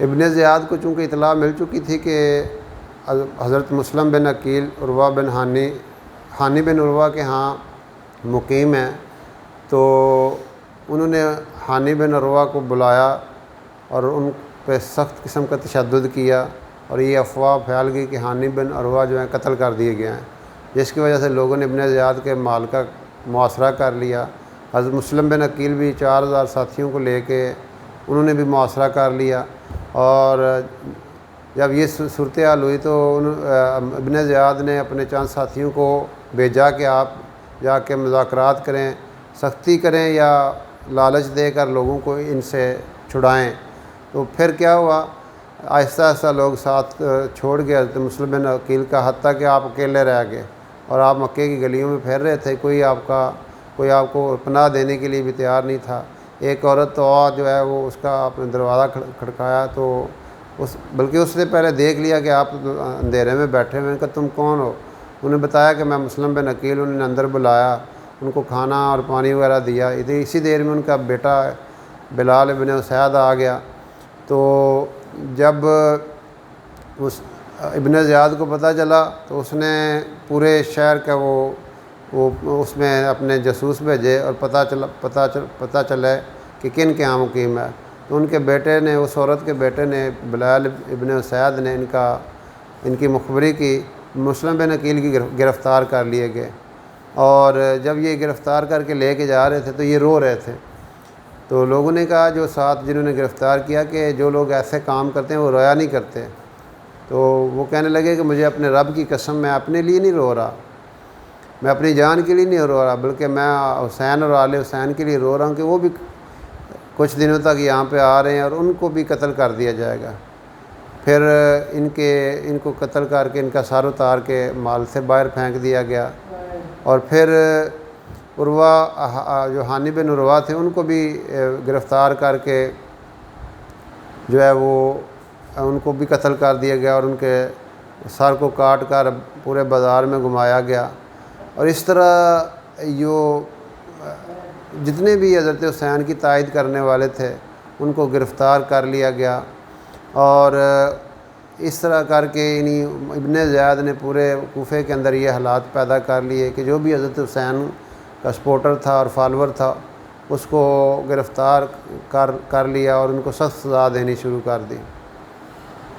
ابن زیاد کو چونکہ اطلاع مل چکی تھی کہ حضرت مسلم بن عقیل عروہ بن ہانی بن عروہ کے ہاں مقیم ہیں، تو انہوں نے ہانی بن عروہ کو بلایا اور ان پہ سخت قسم کا تشدد کیا، اور یہ افواہ پھیل گئی کہ ہانی بن عروہ جو ہیں قتل کر دیے گئے ہیں، جس کی وجہ سے لوگوں نے ابن زیاد کے مال کا محاصرہ کر لیا۔ حضرت مسلم بن عقیل بھی 4000 ساتھیوں کو لے کے انہوں نے بھی محاصرہ کر لیا، اور جب یہ صورتحال ہوئی تو ابن زیاد نے اپنے چند ساتھیوں کو بھیجا کہ آپ جا کے مذاکرات کریں، سختی کریں یا لالچ دے کر لوگوں کو ان سے چھڑائیں۔ تو پھر کیا ہوا، آہستہ آہستہ لوگ ساتھ چھوڑ گئے حضرت مسلم بن عقیل کا، حتیٰ کہ آپ اکیلے رہ گئے اور آپ مکے کی گلیوں میں پھیر رہے تھے، کوئی آپ کو پناہ دینے کے لیے بھی تیار نہیں تھا۔ ایک عورت تو جو ہے وہ اس کا آپ نے دروازہ کھڑکایا تو بلکہ اس نے پہلے دیکھ لیا کہ آپ اندھیرے میں بیٹھے ہوئے ہیں، کہ تم کون ہو؟ انہوں نے بتایا کہ میں مسلم بن عقیل۔ انہوں نے اندر بلایا، ان کو کھانا اور پانی وغیرہ دیا۔ اسی دیر میں ان کا بیٹا بلال ابن اسید آ گیا۔ تو جب اس ابن زیاد کو پتہ چلا تو اس نے پورے شہر کا وہ اس میں اپنے جاسوس بھیجے اور پتہ چلے کہ کن کے یہاں مقیم ہے۔ تو ان کے بیٹے نے، اس عورت کے بیٹے نے، بلال ابن اسید نے ان کی مخبری کی، مسلم بن عقیل کی گرفتار کر لیے گئے، اور جب یہ گرفتار کر کے لے کے جا رہے تھے تو یہ رو رہے تھے۔ تو لوگوں نے کہا جو ساتھ جنہوں نے گرفتار کیا کہ جو لوگ ایسے کام کرتے ہیں وہ رویا نہیں کرتے۔ تو وہ کہنے لگے کہ مجھے اپنے رب کی قسم، میں اپنے لیے نہیں رو رہا، میں اپنی جان کے لیے نہیں رو رہا، بلکہ میں حسین اور آل حسین کے لیے رو رہا ہوں کہ وہ بھی کچھ دنوں تک یہاں پہ آ رہے ہیں اور ان کو بھی قتل کر دیا جائے گا۔ پھر ان کو قتل کر کے ان کا سر اتار کے مال سے باہر پھینک دیا گیا، اور پھر عروہ جو ہانی بن عروہ تھے ان کو بھی گرفتار کر کے جو ہے وہ ان کو بھی قتل کر دیا گیا، اور ان کے سر کو کاٹ کر پورے بازار میں گھمایا گیا۔ اور اس طرح جتنے بھی حضرت حسین کی تائید کرنے والے تھے ان کو گرفتار کر لیا گیا، اور اس طرح کر کے ابن زیاد نے پورے کوفے کے اندر یہ حالات پیدا کر لیے کہ جو بھی حضرت حسین کا سپورٹر تھا اور فالور تھا اس کو گرفتار کر لیا اور ان کو سخت سزا دینی شروع کر دی۔